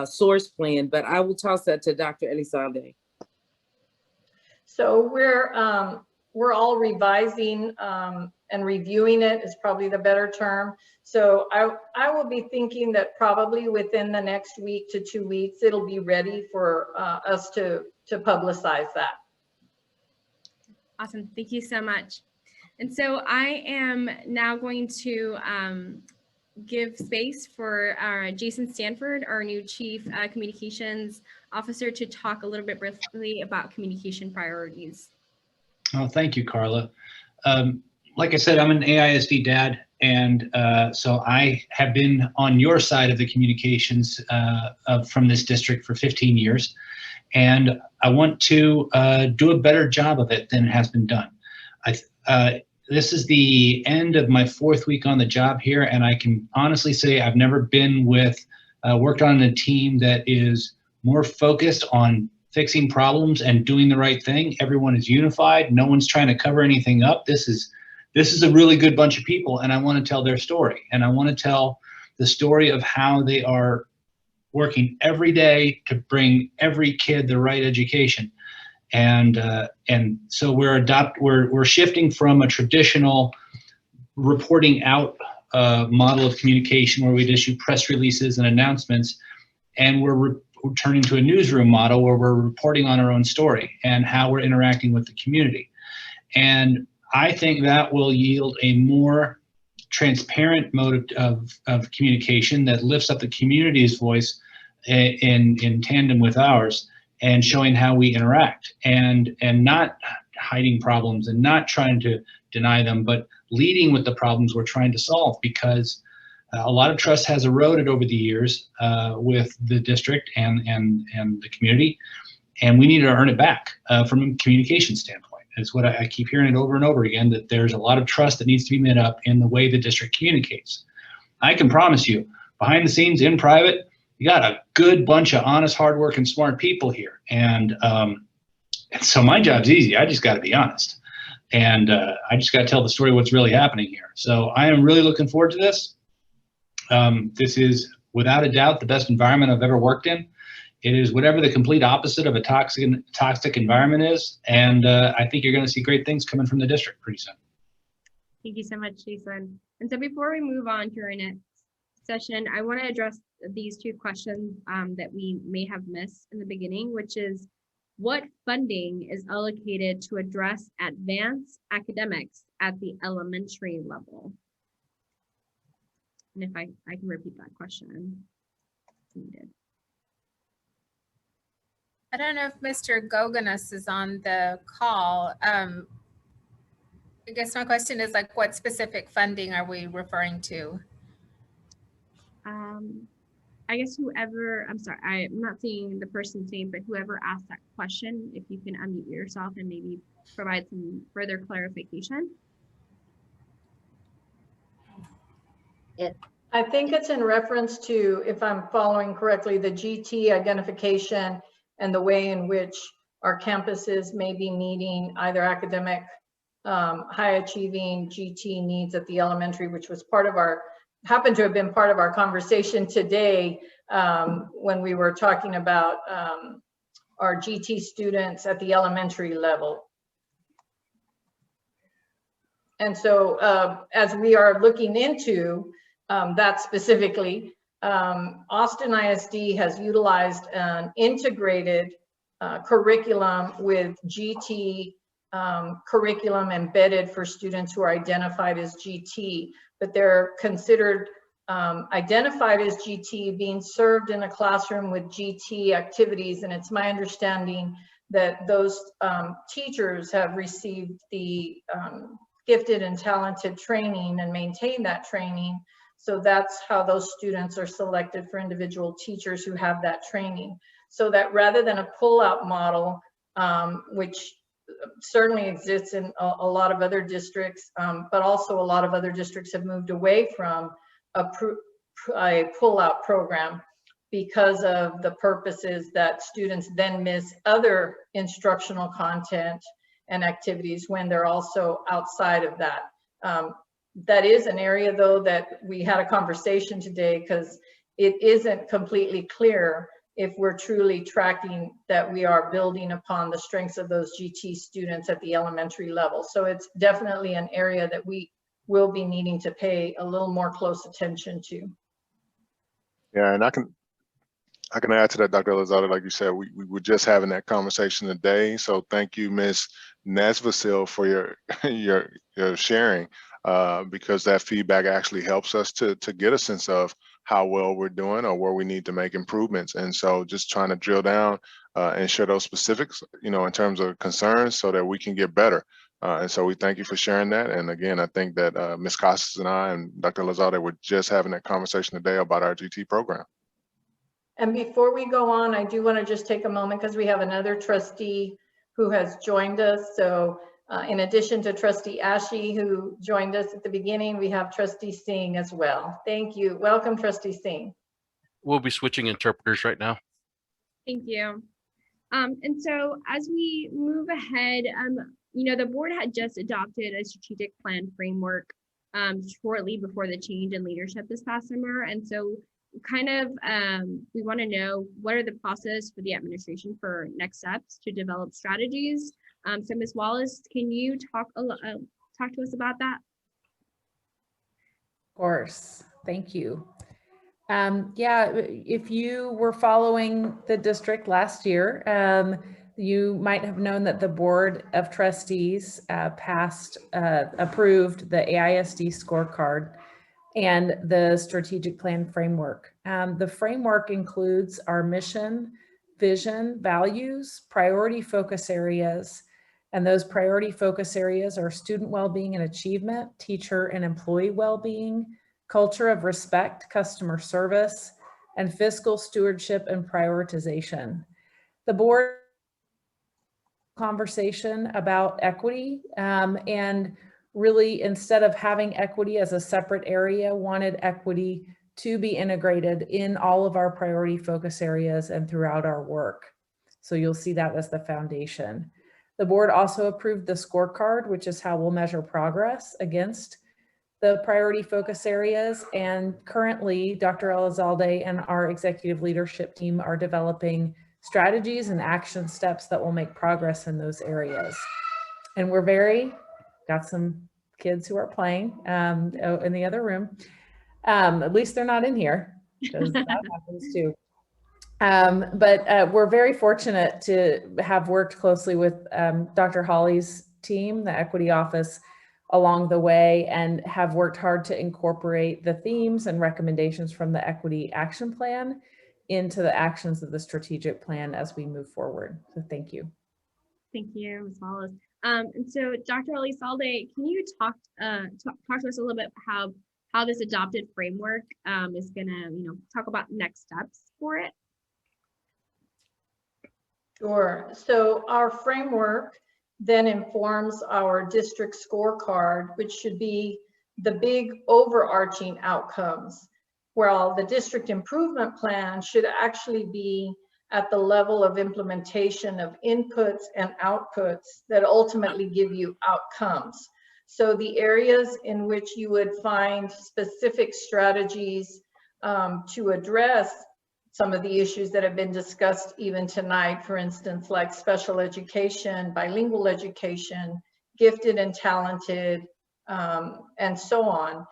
source plan, but I will toss that to Dr. Elizalde. So we're all revising and reviewing it is probably the better term. So I will be thinking that probably within the next week to 2 weeks, it'll be ready for us to publicize that. Awesome, thank you so much. And so I am now going to give space for Jason Stanford, our new Chief Communications Officer, to talk a little bit briefly about communication priorities. Oh, thank you, Carla. Like I said, I'm an AISD dad, and so I have been on your side of the communications from this district for 15 years, and I want to do a better job of it than it has been done. This is the end of my 4th week on the job here, and I can honestly say I've never been worked on a team that is more focused on fixing problems and doing the right thing. Everyone is unified. No one's trying to cover anything up. This is a really good bunch of people, and I want to tell their story. And I want to tell the story of how they are working every day to bring every kid the right education. And so we're shifting from a traditional reporting out model of communication where we'd issue press releases and announcements, and we're turning to a newsroom model where we're reporting on our own story and how we're interacting with the community. And I think that will yield a more transparent mode of communication that lifts up the community's voice in tandem with ours, and showing how we interact, and not hiding problems and not trying to deny them, but leading with the problems we're trying to solve, because a lot of trust has eroded over the years with the district and the community, and we need to earn it back from a communication standpoint. It's what I keep hearing it over and over again, that there's a lot of trust that needs to be made up in the way the district communicates. I can promise you, behind the scenes, in private, you got a good bunch of honest, hardworking, smart people here. And so my job's easy. I just got to be honest. And I just got to tell the story of what's really happening here. So I am really looking forward to this. This is, without a doubt, the best environment I've ever worked in. It is whatever the complete opposite of a toxic environment is. And I think you're going to see great things coming from the district pretty soon. Thank you so much, Jason. And so before we move on to our next session, I want to address these two questions that we may have missed in the beginning, which is, what funding is allocated to address advanced academics at the elementary level? And if I can repeat that question. Needed. I don't know if Mr. Goganas is on the call. I guess my question is, like, what specific funding are we referring to? I guess whoever, I'm sorry, I'm not seeing the person's name, but whoever asked that question, if you can unmute yourself and maybe provide some further clarification. I think it's in reference to, if I'm following correctly, the GT identification and the way in which our campuses may be meeting either academic, high achieving GT needs at the elementary, which was happened to have been part of our conversation today when we were talking about our GT students at the elementary level. And so as we are looking into that specifically, Austin ISD has utilized an integrated curriculum with GT curriculum embedded for students who are identified as GT, but they're considered identified as GT, being served in a classroom with GT activities. And it's my understanding that those teachers have received the gifted and talented training and maintain that training. So that's how those students are selected for individual teachers who have that training. So that rather than a pull-out model, which certainly exists in a lot of other districts, but also a lot of other districts have moved away from a pull-out program because of the purposes that students then miss other instructional content and activities when they're also outside of that. That is an area, though, that we had a conversation today, because it isn't completely clear if we're truly tracking that we are building upon the strengths of those GT students at the elementary level. So it's definitely an area that we will be needing to pay a little more close attention to. Yeah, and I can add to that, Dr. Elizalde. Like you said, we were just having that conversation today. So thank you, Ms. Nesvasil, for your sharing, because that feedback actually helps us to get a sense of how well we're doing or where we need to make improvements. And so just trying to drill down and share those specifics, in terms of concerns so that we can get better. And so we thank you for sharing that. And again, I think that Ms. Casas and I and Dr. Elizalde were just having that conversation today about our GT program. And before we go on, I do want to just take a moment because we have another trustee who has joined us. So in addition to Trustee Ashe, who joined us at the beginning, we have Trustee Singh as well. Thank you. Welcome, Trustee Singh. We'll be switching interpreters right now. Thank you. And so as we move ahead, the board had just adopted a strategic plan framework shortly before the change in leadership this past summer. And so we want to know what are the process for the administration for next steps to develop strategies. So Ms. Wallace, can you talk to us about that? Of course, thank you. Yeah, if you were following the district last year, you might have known that the Board of Trustees approved the AISD scorecard and the strategic plan framework. The framework includes our mission, vision, values, priority focus areas, and those priority focus areas are student well-being and achievement, teacher and employee well-being, culture of respect, customer service, and fiscal stewardship and prioritization. The board conversation about equity and really, instead of having equity as a separate area, wanted equity to be integrated in all of our priority focus areas and throughout our work. So you'll see that as the foundation. The board also approved the scorecard, which is how we'll measure progress against the priority focus areas. And currently, Dr. Elizalde and our executive leadership team are developing strategies and action steps that will make progress in those areas. And got some kids who are playing in the other room. At least they're not in here, because that happens too. But we're very fortunate to have worked closely with Dr. Holly's team, the equity office, along the way, and have worked hard to incorporate the themes and recommendations from the equity action plan into the actions of the strategic plan as we move forward. So thank you. Thank you, Ms. Wallace. And so Dr. Elizalde, can you talk to us a little bit how this adopted framework is gonna, talk about next steps for it? Sure. So our framework then informs our district scorecard, which should be the big overarching outcomes, while the district improvement plan should actually be at the level of implementation of inputs and outputs that ultimately give you outcomes. So the areas in which you would find specific strategies to address some of the issues that have been discussed even tonight, for instance, like special education, bilingual education, gifted and talented, and so on.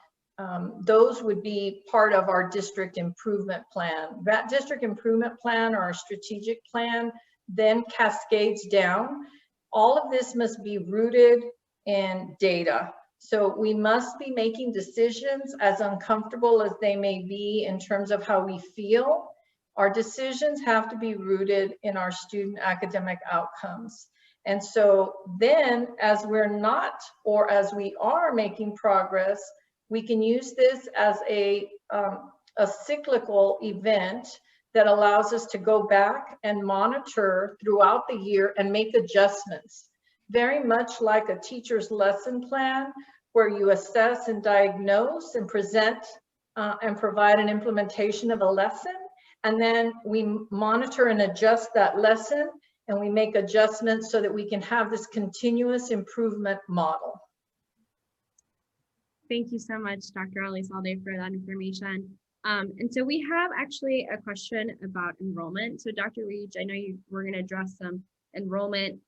Those would be part of our district improvement plan. That district improvement plan or our strategic plan then cascades down. All of this must be rooted in data. So we must be making decisions, as uncomfortable as they may be in terms of how we feel. Our decisions have to be rooted in our student academic outcomes. And so then, as we're not, or as we are making progress, we can use this as a cyclical event that allows us to go back and monitor throughout the year and make adjustments. Very much like a teacher's lesson plan, where you assess and diagnose and present and provide an implementation of a lesson. And then we monitor and adjust that lesson, and we make adjustments so that we can have this continuous improvement model. Thank you so much, Dr. Elizalde, for that information. And so we have actually a question about enrollment. So Dr. Reach, I know we're going to address some enrollment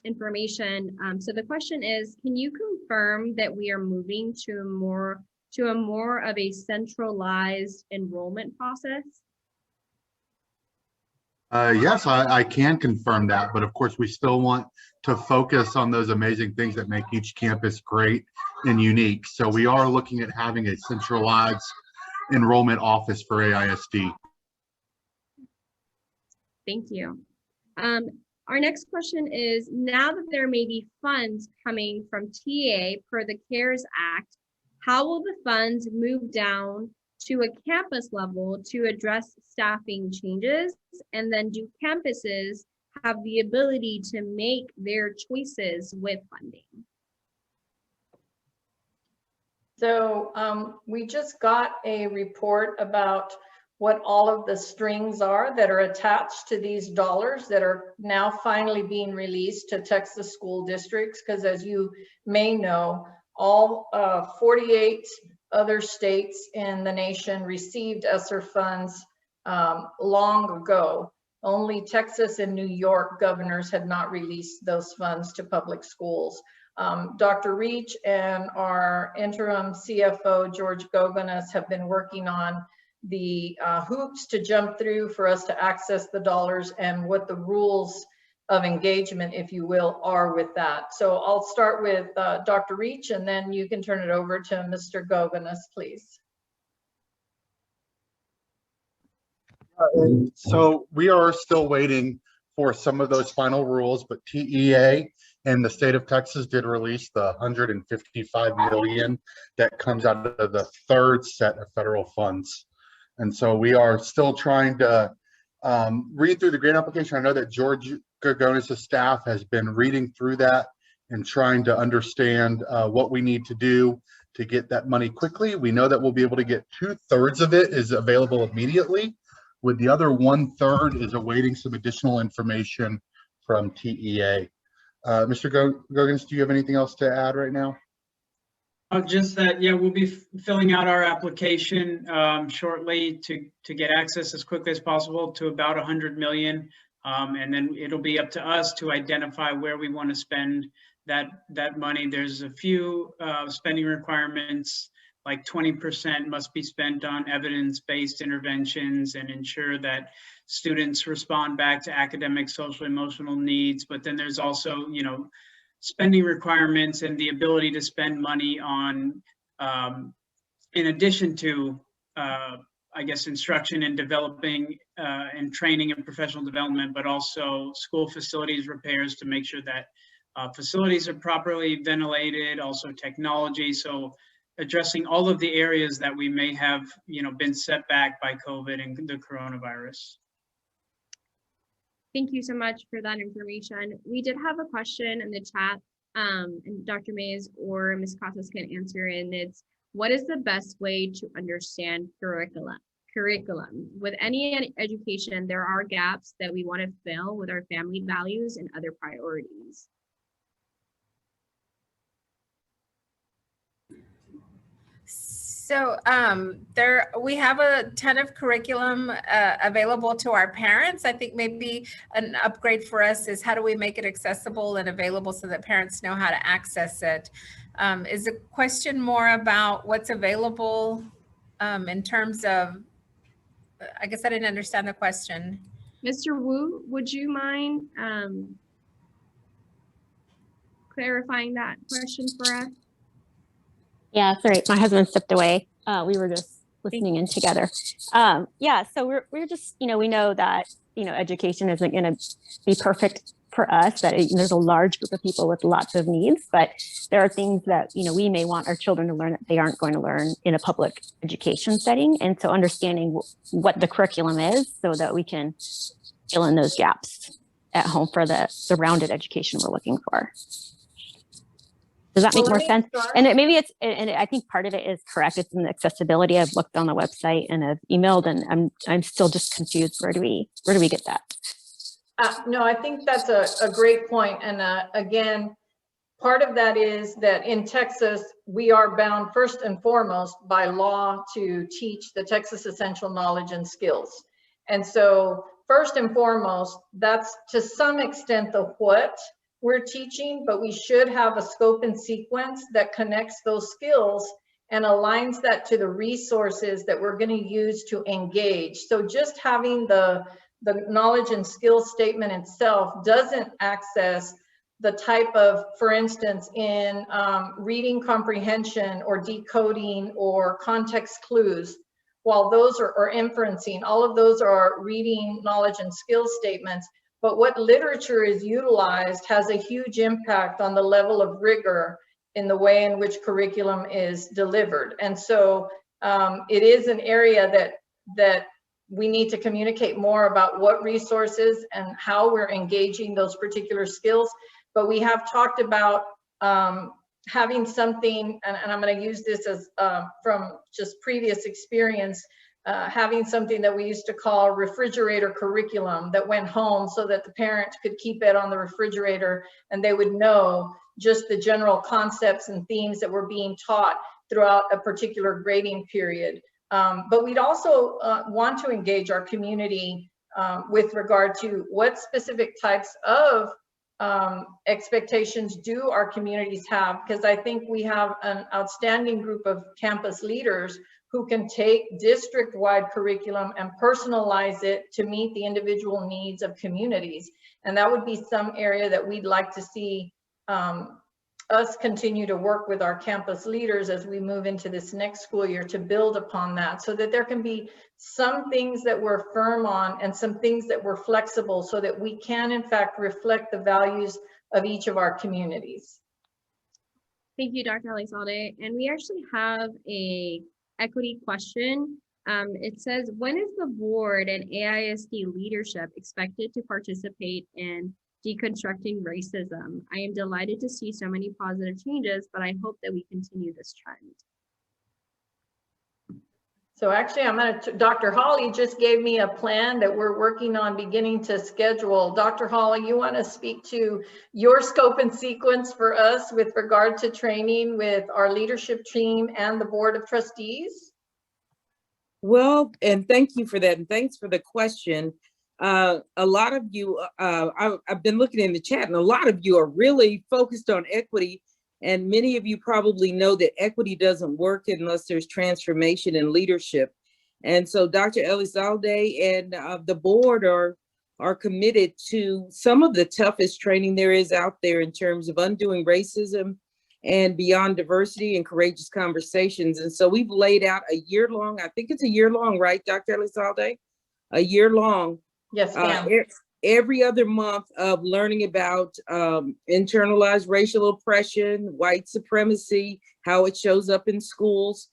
information. So the question is, can you confirm that we are moving to a more of a centralized enrollment process? Yes, I can confirm that, but of course we still want to focus on those amazing things that make each campus great and unique. So we are looking at having a centralized enrollment office for AISD. Thank you. Our next question is, now that there may be funds coming from TA per the CARES Act, how will the funds move down to a campus level to address staffing changes? And then do campuses have the ability to make their choices with funding? So we just got a report about what all of the strings are that are attached to these dollars that are now finally being released to Texas school districts, because as you may know, all 48 other states in the nation received ESSER funds long ago. Only Texas and New York governors had not released those funds to public schools. Dr. Reach and our interim CFO, George Goganas, have been working on the hoops to jump through for us to access the dollars and what the rules of engagement, if you will, are with that. So I'll start with Dr. Reach, and then you can turn it over to Mr. Goganas, please. So we are still waiting for some of those final rules, but TEA and the state of Texas did release the $155 million that comes out of the third set of federal funds. And so we are still trying to read through the grant application. I know that George Goganas' staff has been reading through that and trying to understand what we need to do to get that money quickly. We know that we'll be able to get 2/3 of it is available immediately, with the other 1/3 is awaiting some additional information from TEA. Mr. Goganas, do you have anything else to add right now? Just that, yeah, we'll be filling out our application shortly to get access as quickly as possible to about 100 million. And then it'll be up to us to identify where we want to spend that money. There's a few spending requirements, like 20% must be spent on evidence-based interventions and ensure that students respond back to academic, social, emotional needs. But then there's also, you know, spending requirements and the ability to spend money on, in addition to, I guess, instruction and developing and training and professional development, but also school facilities repairs to make sure that facilities are properly ventilated, also technology. So addressing all of the areas that we may have, you know, been set back by COVID and the coronavirus. Thank you so much for that information. We did have a question in the chat, and Dr. Mays or Ms. Casas can answer, and it's, what is the best way to understand curriculum? With any education, there are gaps that we want to fill with our family values and other priorities. So we have a ton of curriculum available to our parents. I think maybe an upgrade for us is, how do we make it accessible and available so that parents know how to access it? Is the question more about what's available in terms of, I guess I didn't understand the question. Mr. Wu, would you mind clarifying that question for us? Yeah, sorry, my husband stepped away. We were just listening in together. Yeah, so we're just, you know, we know that, you know, education isn't going to be perfect for us, that there's a large group of people with lots of needs, but there are things that, you know, we may want our children to learn that they aren't going to learn in a public education setting. And so understanding what the curriculum is so that we can fill in those gaps at home for the rounded education we're looking for. Does that make more sense? And I think part of it is correct. It's in the accessibility. I've looked on the website and I've emailed, and I'm still just confused. Where do we get that? No, I think that's a great point. And again, part of that is that in Texas, we are bound first and foremost by law to teach the Texas Essential Knowledge and Skills. And so first and foremost, that's to some extent the what we're teaching, but we should have a scope and sequence that connects those skills and aligns that to the resources that we're going to use to engage. So just having the knowledge and skills statement itself doesn't access the type of, for instance, in reading comprehension or decoding or context clues, while those are, or inferencing, all of those are reading knowledge and skills statements. But what literature is utilized has a huge impact on the level of rigor in the way in which curriculum is delivered. And so it is an area that we need to communicate more about what resources and how we're engaging those particular skills. But we have talked about having something, and I'm going to use this as from just previous experience, having something that we used to call refrigerator curriculum that went home so that the parent could keep it on the refrigerator and they would know just the general concepts and themes that were being taught throughout a particular grading period. But we'd also want to engage our community with regard to what specific types of expectations do our communities have, because I think we have an outstanding group of campus leaders who can take district-wide curriculum and personalize it to meet the individual needs of communities. And that would be some area that we'd like to see us continue to work with our campus leaders as we move into this next school year to build upon that, so that there can be some things that we're firm on and some things that we're flexible, so that we can in fact reflect the values of each of our communities. Thank you, Dr. Elizalde. And we actually have a equity question. It says, when is the board and AISD leadership expected to participate in deconstructing racism? I am delighted to see so many positive changes, but I hope that we continue this trend. So actually, Dr. Holly just gave me a plan that we're working on beginning to schedule. Dr. Holly, you want to speak to your scope and sequence for us with regard to training with our leadership team and the Board of Trustees? Well, and thank you for that. And thanks for the question. A lot of you, I've been looking in the chat, and a lot of you are really focused on equity. And many of you probably know that equity doesn't work unless there's transformation in leadership. And so Dr. Elizalde and the board are committed to some of the toughest training there is out there in terms of undoing racism and beyond diversity and courageous conversations. And so we've laid out a year-long, I think it's a year-long, right, Dr. Elizalde? A year-long. Yes, ma'am. Every other month of learning about internalized racial oppression, white supremacy, how it shows up in schools,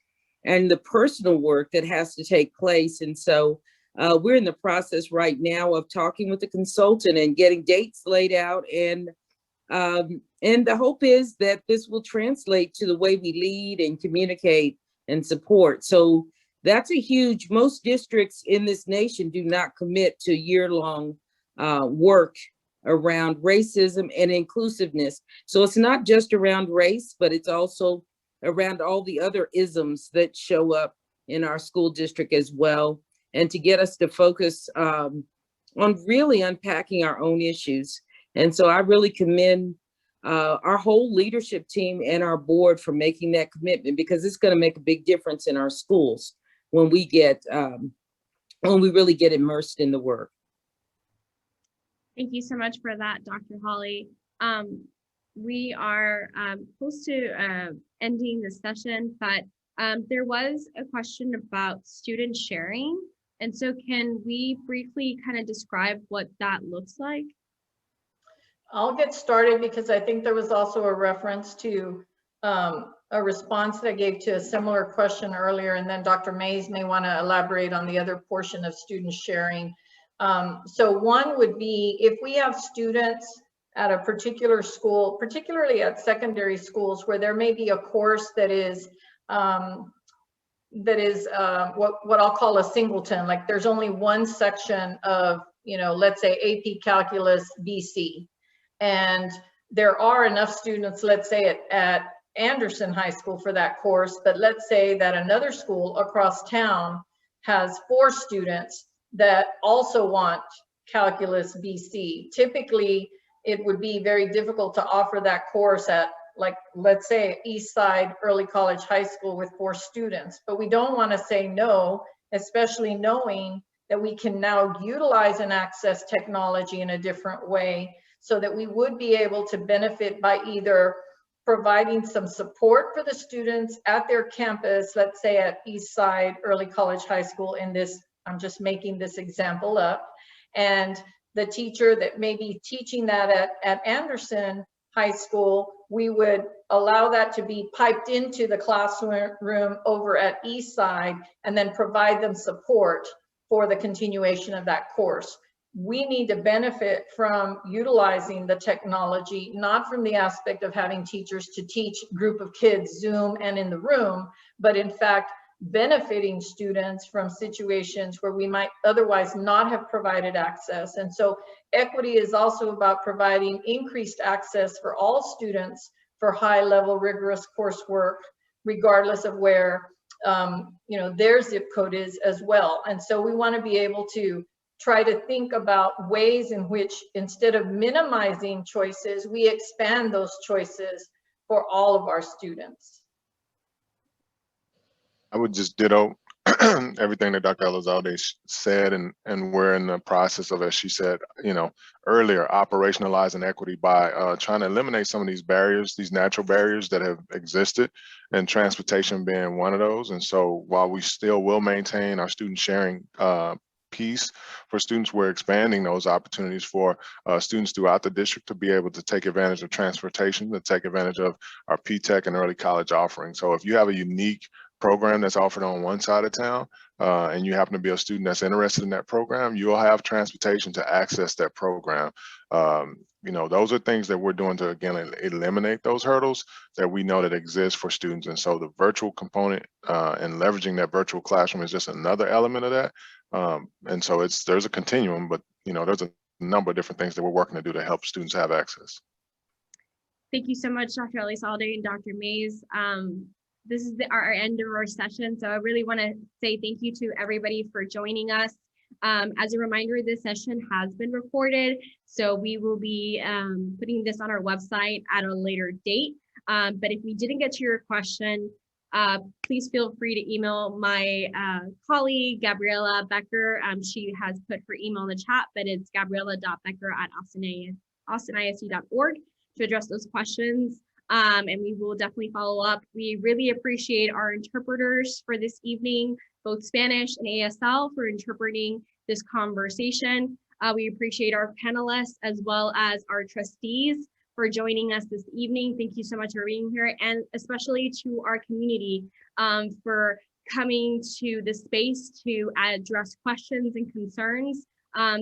and the personal work that has to take place. And so we're in the process right now of talking with the consultant and getting dates laid out. And the hope is that this will translate to the way we lead and communicate and support. So that's a huge, most districts in this nation do not commit to year-long work around racism and inclusiveness. So it's not just around race, but it's also around all the other isms that show up in our school district as well. And to get us to focus on really unpacking our own issues. And so I really commend our whole leadership team and our board for making that commitment, because it's going to make a big difference in our schools when we really get immersed in the work. Thank you so much for that, Dr. Holly. We are close to ending the session, but there was a question about student sharing. And so can we briefly kind of describe what that looks like? I'll get started because I think there was also a reference to a response that I gave to a similar question earlier, and then Dr. Mays may want to elaborate on the other portion of student sharing. So one would be, if we have students at a particular school, particularly at secondary schools, where there may be a course that is what I'll call a singleton, like there's only one section of, let's say AP Calculus BC, and there are enough students, let's say at Anderson High School for that course, but let's say that another school across town has 4 students that also want Calculus BC. Typically, it would be very difficult to offer that course at, like, let's say East Side Early College High School with 4 students, but we don't want to say no, especially knowing that we can now utilize and access technology in a different way, so that we would be able to benefit by either providing some support for the students at their campus, let's say at East Side Early College High School in this, I'm just making this example up, and the teacher that may be teaching that at Anderson High School, we would allow that to be piped into the classroom over at East Side and then provide them support for the continuation of that course. We need to benefit from utilizing the technology, not from the aspect of having teachers to teach group of kids Zoom and in the room, but in fact, benefiting students from situations where we might otherwise not have provided access. And so equity is also about providing increased access for all students for high-level rigorous coursework, regardless of where their zip code is as well. And so we want to be able to try to think about ways in which, instead of minimizing choices, we expand those choices for all of our students. I would just ditto everything that Dr. Elizalde said, and we're in the process of, as she said, earlier, operationalizing equity by trying to eliminate some of these barriers, these natural barriers that have existed, and transportation being one of those. And so while we still will maintain our student sharing piece for students, we're expanding those opportunities for students throughout the district to be able to take advantage of transportation, to take advantage of our P-TECH and early college offerings. So if you have a unique program that's offered on one side of town, and you happen to be a student that's interested in that program, you'll have transportation to access that program. Those are things that we're doing to, again, eliminate those hurdles that we know that exist for students. And so the virtual component and leveraging that virtual classroom is just another element of that. And so there's a continuum, but there's a number of different things that we're working to do to help students have access. Thank you so much, Dr. Elizalde and Dr. Mays. This is our end of our session. So I really want to say thank you to everybody for joining us. As a reminder, this session has been recorded, so we will be putting this on our website at a later date. But if we didn't get to your question, please feel free to email my colleague, Gabriela Becker. She has put her email in the chat, but it's gabriela.becker@austinisd.org to address those questions. And we will definitely follow up. We really appreciate our interpreters for this evening, both Spanish and ASL, for interpreting this conversation. We appreciate our panelists as well as our trustees for joining us this evening. Thank you so much for being here, and especially to our community for coming to the space to address questions and concerns.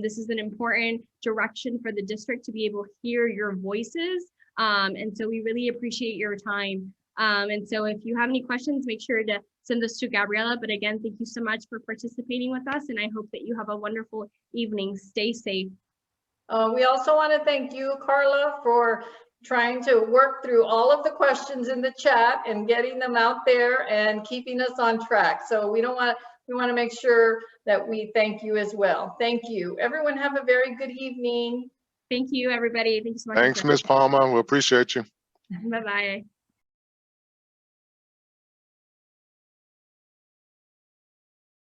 This is an important direction for the district to be able to hear your voices. And so we really appreciate your time. And so if you have any questions, make sure to send this to Gabriela. But again, thank you so much for participating with us, and I hope that you have a wonderful evening. Stay safe. We also want to thank you, Carla, for trying to work through all of the questions in the chat and getting them out there and keeping us on track. So we want to make sure that we thank you as well. Thank you. Everyone have a very good evening. Thank you, everybody. Thank you so much. Thanks, Ms. Palmer. We appreciate you. Bye-bye.